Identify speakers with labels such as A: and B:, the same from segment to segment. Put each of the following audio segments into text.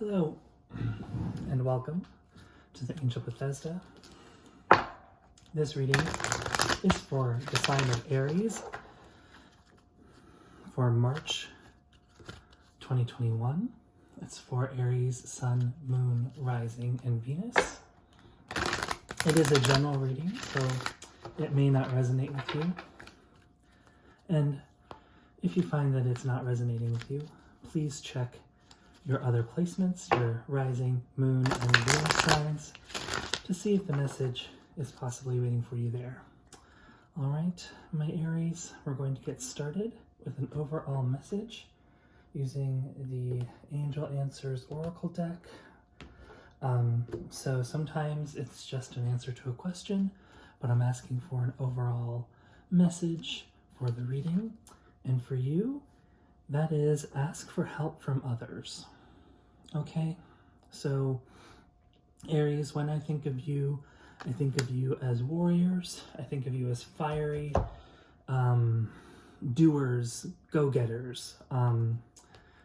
A: Hello, and welcome to the Angel Bethesda. This reading is for the sign of Aries for March 2021. It's for Aries, Sun, Moon, Rising, and Venus. It is a general reading, so it may not resonate with you. And if you find that it's not resonating with you, please check your other placements, your rising, moon, and Venus signs, to see if the message is possibly waiting for you there. All right, my Aries, we're going to get started with an overall message using the Angel Answers Oracle deck. So sometimes it's just an answer to a question, but I'm asking for an overall message for the reading. And for you, that is ask for help from others. Okay, so Aries, when I think of you as warriors. I think of you as fiery, doers, go-getters.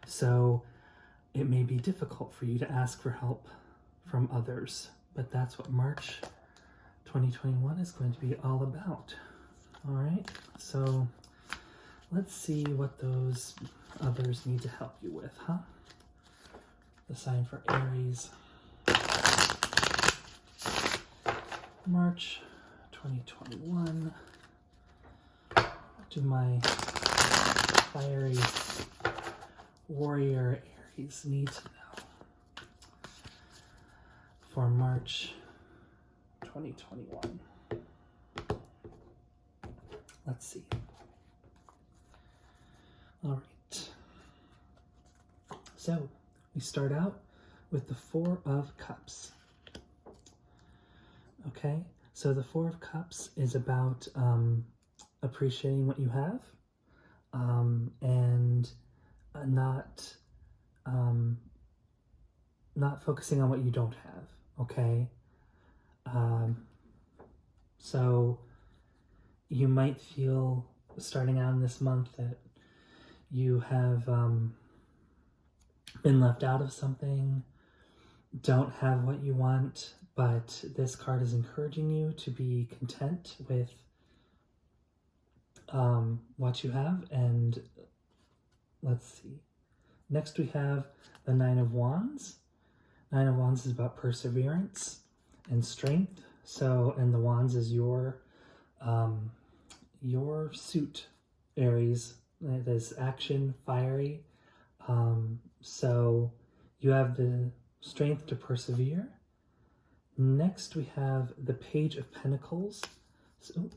A: So it may be difficult for you to ask for help from others, but that's what March 2021 is going to be all about. All right, so let's see what those others need to help you with, huh? The sign for Aries, March 2021. What do my fiery warrior Aries need to know for March 2021? Let's see. All right. So we start out with the Four of Cups. Okay, so the Four of Cups is about appreciating what you have and not focusing on what you don't have. Okay, so you might feel starting out in this month that you have been left out of something, don't have what you want, but this card is encouraging you to be content with what you have. And let's see. Next we have the Nine of Wands. Nine of Wands is about perseverance and strength. So, and the Wands is your suit, Aries. It is action, fiery. So you have the strength to persevere. Next we have the Page of Pentacles. So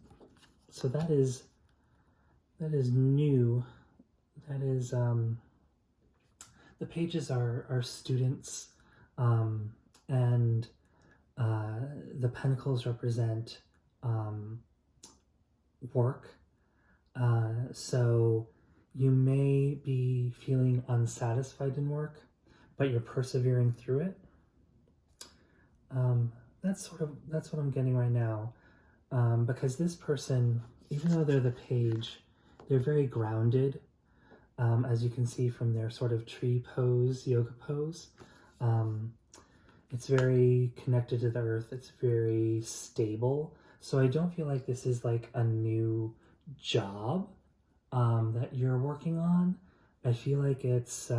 A: that is new. That is the pages are students, and the pentacles represent work. So you may be feeling unsatisfied in work, but you're persevering through it. That's what I'm getting right now, because this person, even though they're the page, they're very grounded, as you can see from their sort of tree pose, yoga pose. It's very connected to the earth. It's very stable. So I don't feel like this is like a new job that you're working on. I feel like it's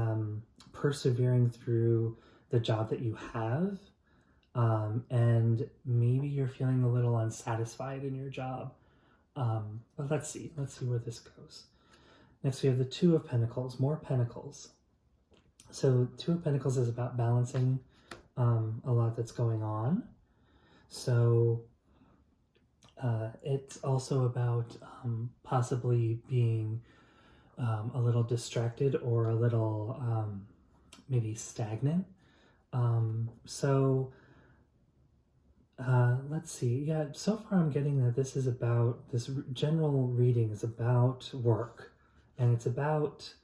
A: persevering through the job that you have, and maybe you're feeling a little unsatisfied in your job, but let's see where this goes. Next we have the Two of Pentacles, more Pentacles. So Two of Pentacles is about balancing a lot that's going on. So it's also about possibly being a little distracted or a little maybe stagnant. Let's see. Yeah, so far I'm getting that this general reading is about work, and it's about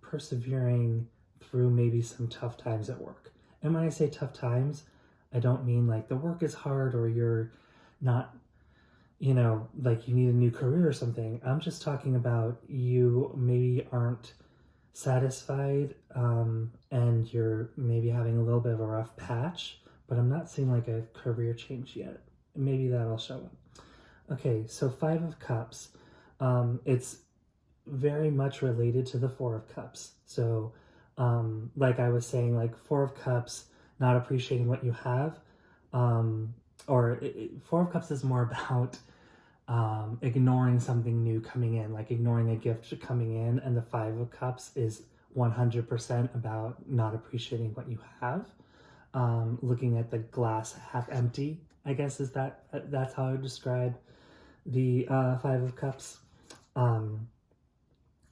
A: persevering through maybe some tough times at work. And when I say tough times, I don't mean like the work is hard or you're not, like you need a new career or something. I'm just talking about you maybe aren't satisfied, and you're maybe having a little bit of a rough patch, but I'm not seeing like a career change yet. Maybe that'll show up. Okay, so Five of Cups. It's very much related to the Four of Cups. So, like I was saying, like Four of Cups, not appreciating what you have, Four of Cups is more about ignoring something new coming in, like ignoring a gift coming in, and the Five of Cups is 100% about not appreciating what you have, looking at the glass half empty, I guess that's how I would describe the Five of Cups.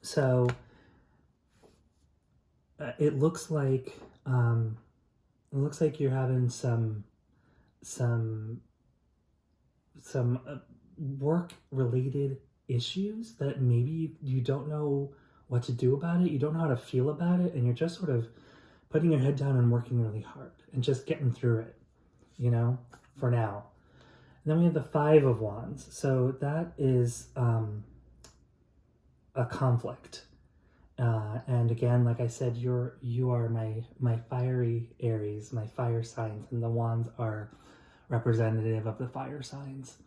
A: So it looks like you're having some work related issues that maybe you don't know what to do about it. You don't know how to feel about it, and you're just sort of putting your head down and working really hard and just getting through it, you know, for now. And then we have the Five of Wands. So that is a conflict. And again, like I said, you are my fiery Aries, my fire signs, and the wands are representative of the fire signs.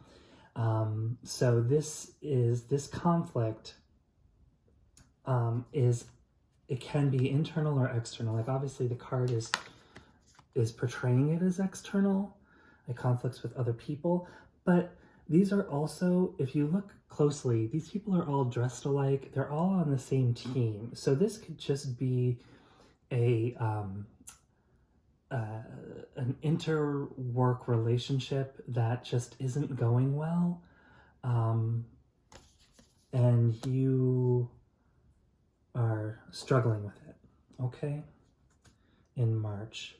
A: So this conflict it can be internal or external. Like obviously the card is portraying it as external, like conflicts with other people, but these are also, if you look closely, these people are all dressed alike. They're all on the same team. So this could just be an inter-work relationship that just isn't going well. And you are struggling with it, okay? In March.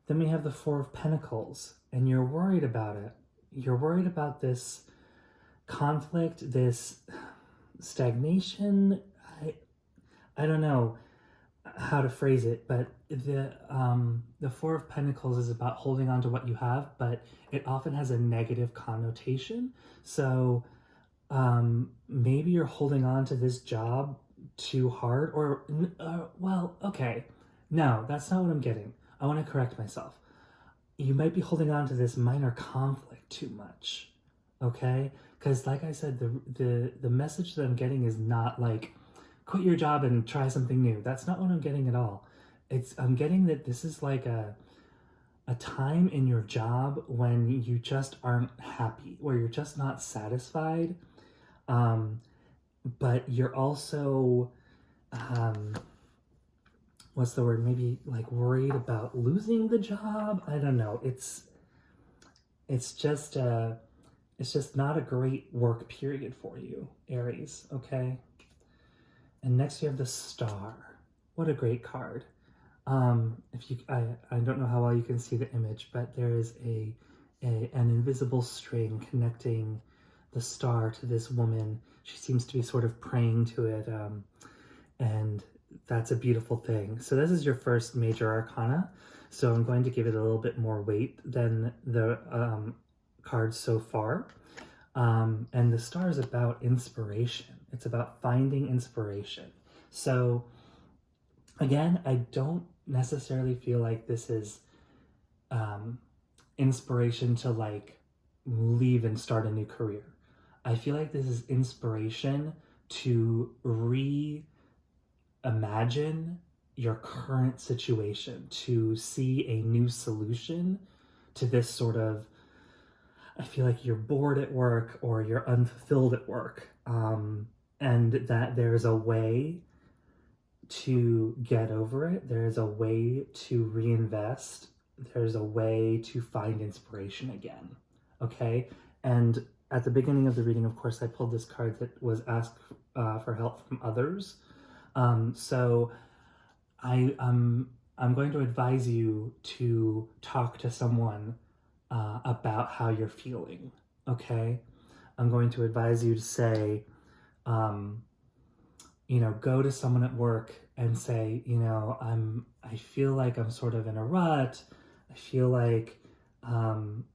A: Then we have the Four of Pentacles, and you're worried about it. You're worried about this conflict, this stagnation. I don't know how to phrase it, but the Four of Pentacles is about holding on to what you have, but it often has a negative connotation. So maybe you're holding on to this job too hard, or well, okay, no, that's not what I'm getting. I want to correct myself. You might be holding on to this minor conflict too much, okay? Because like I said, the message that I'm getting is not like, quit your job and try something new. That's not what I'm getting at all. I'm getting that this is like a time in your job when you just aren't happy, where you're just not satisfied, but you're also, what's the word? Maybe like worried about losing the job. I don't know. It's just not a great work period for you, Aries, okay? And next you have the Star. What a great card. I don't know how well you can see the image, but there is an invisible string connecting the star to this woman. She seems to be sort of praying to it, and that's a beautiful thing. So this is your first major arcana, so I'm going to give it a little bit more weight than the cards so far. And the Star is about inspiration. It's about finding inspiration. So again, I don't necessarily feel like this is inspiration to like leave and start a new career. I feel like this is inspiration to reimagine your current situation, to see a new solution to this sort of, I feel like you're bored at work or you're unfulfilled at work, and that there's a way to get over it. There's a way to reinvest. There's a way to find inspiration again, okay? And at the beginning of the reading, of course, I pulled this card that was asked for help from others. So I'm going to advise you to talk to someone about how you're feeling, okay? I'm going to advise you to say, go to someone at work and say, I feel like I'm sort of in a rut. I feel like I'm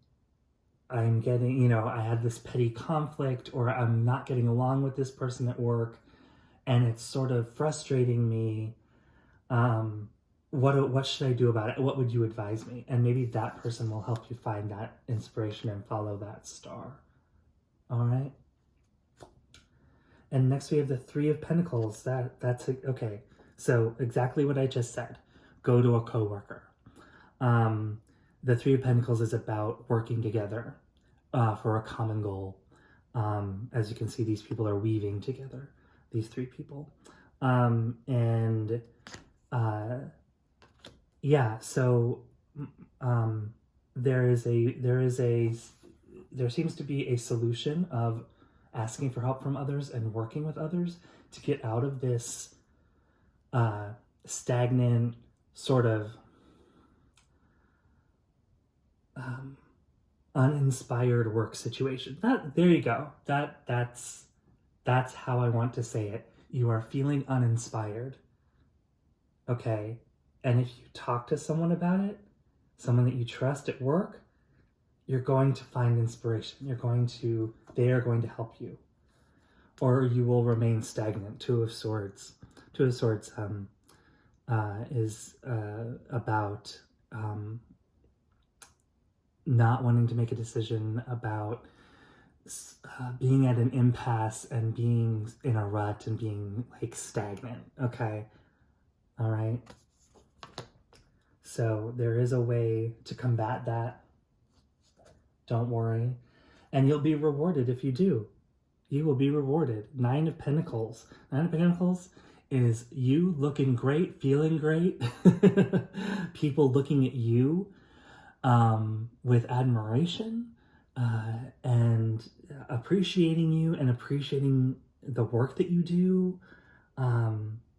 A: getting, I had this petty conflict, or I'm not getting along with this person at work, and it's sort of frustrating me. What should I do about it? What would you advise me? And maybe that person will help you find that inspiration and follow that star. All right. And next we have the Three of Pentacles. Okay. So exactly what I just said. Go to a coworker. The Three of Pentacles is about working together for a common goal. As you can see, these people are weaving together. These three people. Yeah, so there seems to be a solution of asking for help from others and working with others to get out of this stagnant sort of uninspired work situation. There you go. That's how I want to say it. You are feeling uninspired. Okay? And if you talk to someone about it, someone that you trust at work, you're going to find inspiration. They are going to help you. Or you will remain stagnant. Two of Swords is about not wanting to make a decision, about being at an impasse and being in a rut and being like stagnant. Okay? All right? So there is a way to combat that. Don't worry. And you'll be rewarded if you do. You will be rewarded. Nine of Pentacles. Nine of Pentacles is you looking great, feeling great. People looking at you with admiration and appreciating you and appreciating the work that you do.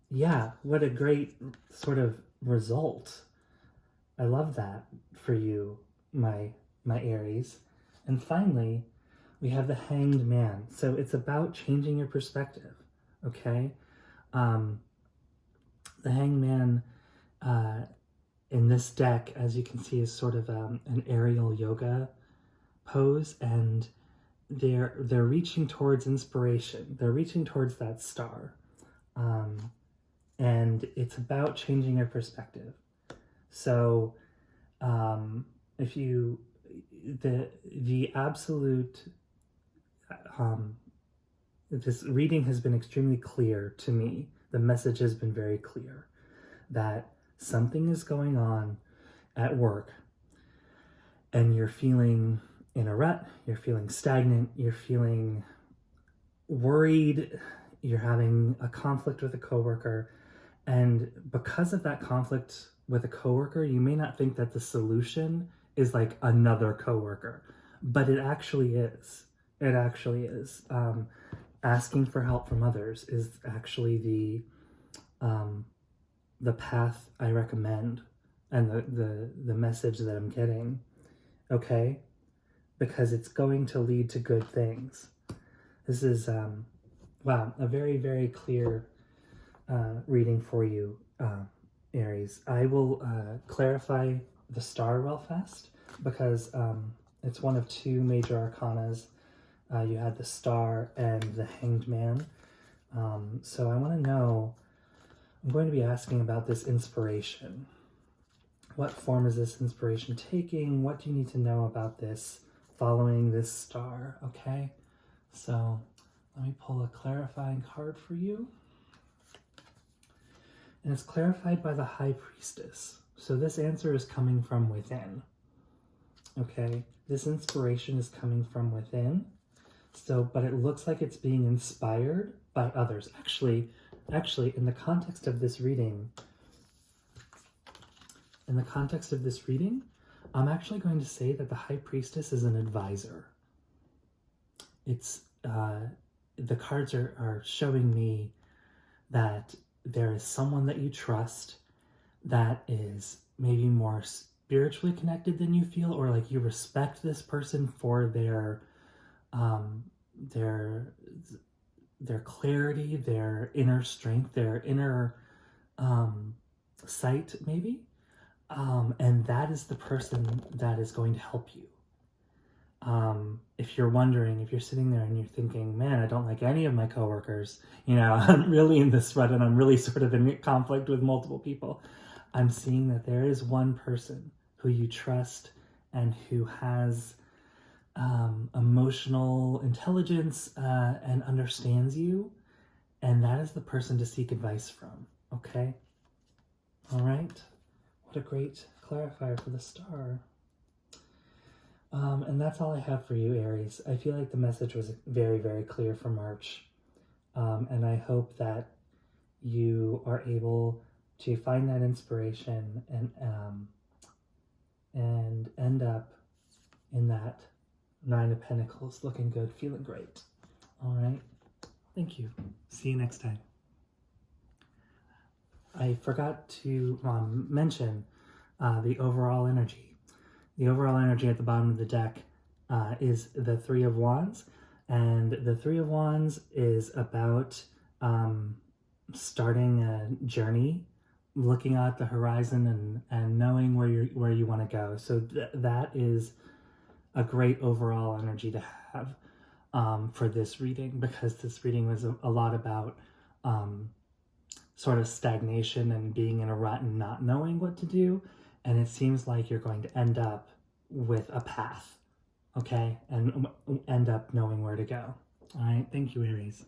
A: Yeah, what a great sort of result. I love that for you, my Aries. And finally, we have the Hanged Man. So it's about changing your perspective, okay? The Hanged Man in this deck, as you can see, is sort of an aerial yoga pose, and they're reaching towards inspiration. They're reaching towards that star. And it's about changing your perspective. So if you, the absolute, this reading has been extremely clear to me. The message has been very clear that something is going on at work and you're feeling in a rut, you're feeling stagnant, you're feeling worried, you're having a conflict with a coworker, and because of that conflict with a coworker, you may not think that the solution is like another coworker, but it actually is. It actually is. Asking for help from others is actually the path I recommend, and the message that I'm getting. Okay, because it's going to lead to good things. This is wow, a very, very clear reading for you, Aries. I will clarify the star real fast because it's one of two major arcanas. You had the star and the Hanged Man. So I want to know, I'm going to be asking about this inspiration. What form is this inspiration taking? What do you need to know about this following this star? Okay, so let me pull a clarifying card for you. And it's clarified by the High Priestess. So this answer is coming from within. Okay, this inspiration is coming from within. So, but it looks like it's being inspired by others. Actually, in the context of this reading, I'm actually going to say that the High Priestess is an advisor. It's, the cards are showing me that there is someone that you trust that is maybe more spiritually connected than you feel, or like you respect this person for their clarity, their inner strength, their inner sight, maybe. And that is the person that is going to help you. If you're wondering, if you're sitting there and you're thinking, man, I don't like any of my coworkers, you know, I'm really in this rut and I'm really sort of in conflict with multiple people, I'm seeing that there is one person who you trust and who has emotional intelligence and understands you, and that is the person to seek advice from, okay? All right. What a great clarifier for the star. And that's all I have for you, Aries. I feel like the message was very, very clear for March. And I hope that you are able to find that inspiration and end up in that Nine of Pentacles, looking good, feeling great. All right. Thank you. See you next time. I forgot to mention the overall energy. The overall energy at the bottom of the deck is the Three of Wands. And the Three of Wands is about starting a journey, looking at the horizon and knowing where you want to go. So that is a great overall energy to have for this reading, because this reading was a lot about sort of stagnation and being in a rut and not knowing what to do. And it seems like you're going to end up with a path, okay? And end up knowing where to go. All right, thank you, Aries.